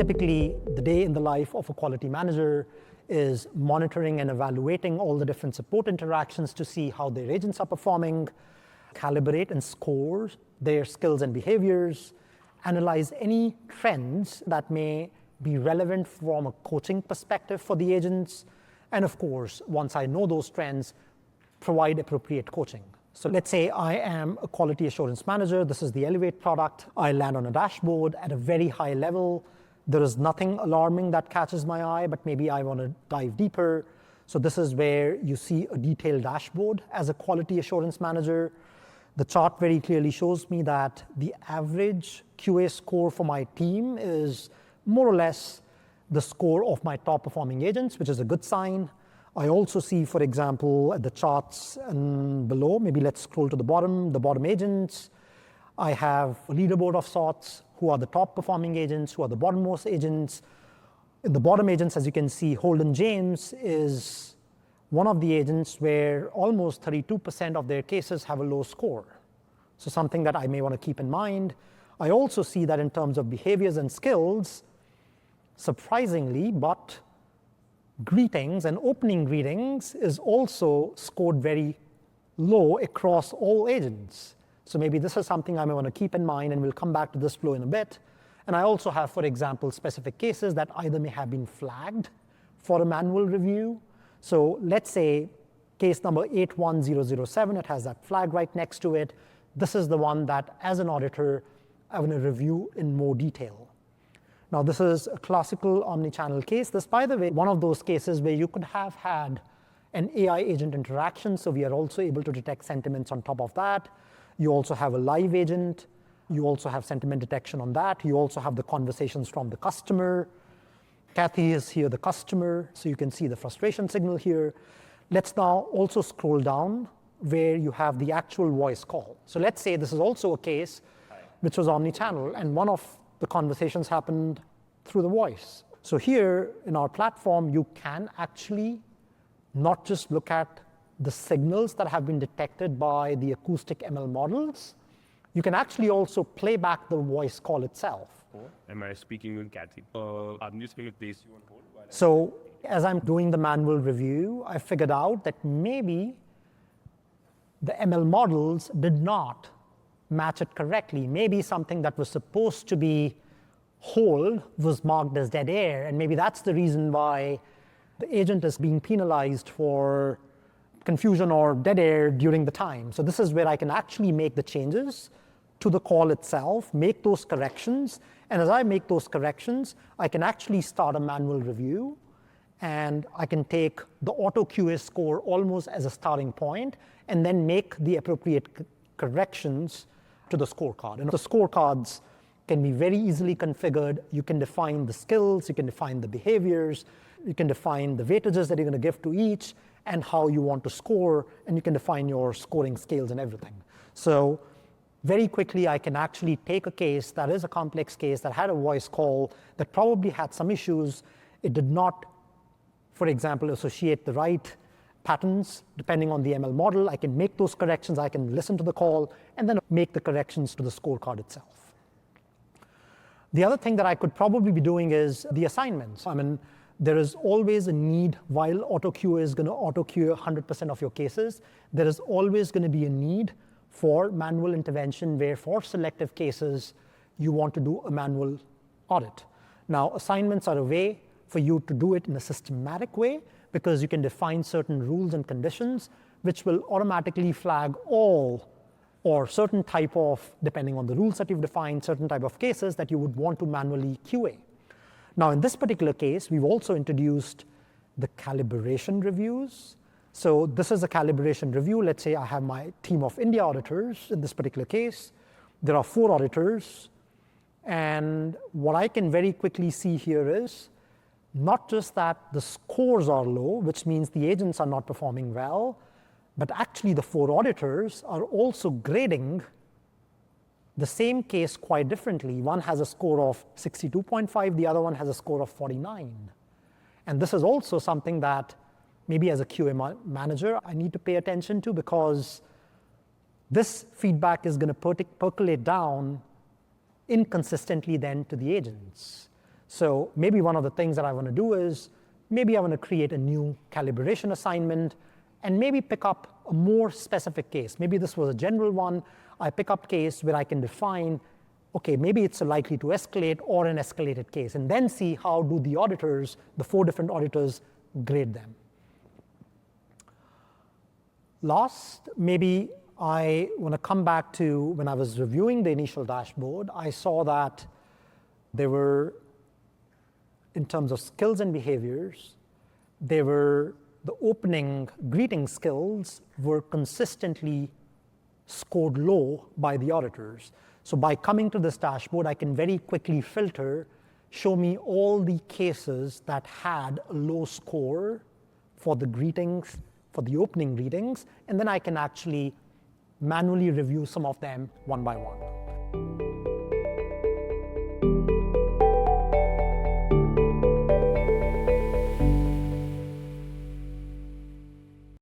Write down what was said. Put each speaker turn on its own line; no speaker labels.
typically, the day in the life of a quality manager is monitoring and evaluating all the different support interactions to see how their agents are performing, calibrate and score their skills and behaviors, analyze any trends that may be relevant from a coaching perspective for the agents, and of course, once I know those trends, provide appropriate coaching. So let's say I am a quality assurance manager. This is the Elevate product. I land on a dashboard at a very high level. There is nothing alarming that catches my eye, but maybe I want to dive deeper. So this is where you see a detailed dashboard as a quality assurance manager. The chart very clearly shows me that the average QA score for my team is more or less the score of my top performing agents, which is a good sign. I also see, for example, at the charts and below, maybe let's scroll to the bottom agents. I have a leaderboard of sorts. Who are the top performing agents? Who are the bottommost agents? In the bottom agents, as you can see, Holden James is one of the agents where almost 32% of their cases have a low score. So something that I may want to keep in mind. I also see that in terms of behaviors and skills, surprisingly, but greetings and opening greetings is also scored very low across all agents. So maybe this is something I may want to keep in mind, and we'll come back to this flow in a bit. And I also have, for example, specific cases that either may have been flagged for a manual review. So let's say case number 81007, it has that flag right next to it. This is the one that, as an auditor, I want to review in more detail. Now, this is a classical omnichannel case. This, by the way, one of those cases where you could have had an AI agent interaction, so we are also able to detect sentiments on top of that. You also have a live agent. You also have sentiment detection on that. You also have the conversations from the customer. Kathy is here, the customer, so you can see the frustration signal here. Let's now also scroll down where you have the actual voice call. So let's say this is also a case which was omnichannel, and one of the conversations happened through the voice. So here in our platform, you can actually not just look at the signals that have been detected by the acoustic ML models. You can actually also play back the voice call itself.
Am I speaking with Kathy? I'm just going to place you on hold.
So as I'm doing the manual review, I figured out that maybe the ML models did not match it correctly. Maybe something that was supposed to be hold was marked as dead air, and maybe that's the reason why the agent is being penalized for confusion or dead air during the time. So this is where I can actually make the changes to the call itself, make those corrections, and as I make those corrections, I can actually start a manual review, and I can take the auto QA score almost as a starting point, and then make the appropriate corrections to the scorecard. And the scorecards can be very easily configured. You can define the skills, you can define the behaviors, you can define the weightages that you're going to give to each, and how you want to score, and you can define your scoring scales and everything. So very quickly, I can actually take a case that is a complex case that had a voice call that probably had some issues. It did not, for example, associate the right patterns depending on the ML model. I can make those corrections, I can listen to the call, and then make the corrections to the scorecard itself. The other thing that I could probably be doing is the assignments. I mean, there is always a need, while AutoQA is going to AutoQA 100% of your cases, there is always going to be a need for manual intervention where for selective cases, you want to do a manual audit. Now, assignments are a way for you to do it in a systematic way, because you can define certain rules and conditions which will automatically flag all or certain type of, depending on the rules that you've defined, certain type of cases that you would want to manually QA. Now, in this particular case, we've also introduced the calibration reviews. So this is a calibration review. Let's say I have my team of India auditors in this particular case. There are 4 auditors. And what I can very quickly see here is not just that the scores are low, which means the agents are not performing well, but actually the 4 auditors are also grading the same case quite differently. One has a score of 62.5, the other one has a score of 49. And this is also something that maybe as a QA manager, I need to pay attention to, because this feedback is going to percolate down inconsistently then to the agents. So maybe one of the things that I want to do is, maybe I want to create a new calibration assignment and maybe pick up a more specific case. Maybe this was a general one. I pick up case where I can define, okay, maybe it's a likely to escalate or an escalated case, and then see how do the auditors, the 4 different auditors, grade them. Last, maybe I want to come back to when I was reviewing the initial dashboard, I saw that there were, in terms of skills and behaviors, there were the opening greeting skills were consistently scored low by the auditors. So by coming to this dashboard, I can very quickly filter, show me all the cases that had a low score for the greetings, for the opening greetings, and then I can actually manually review some of them one by one.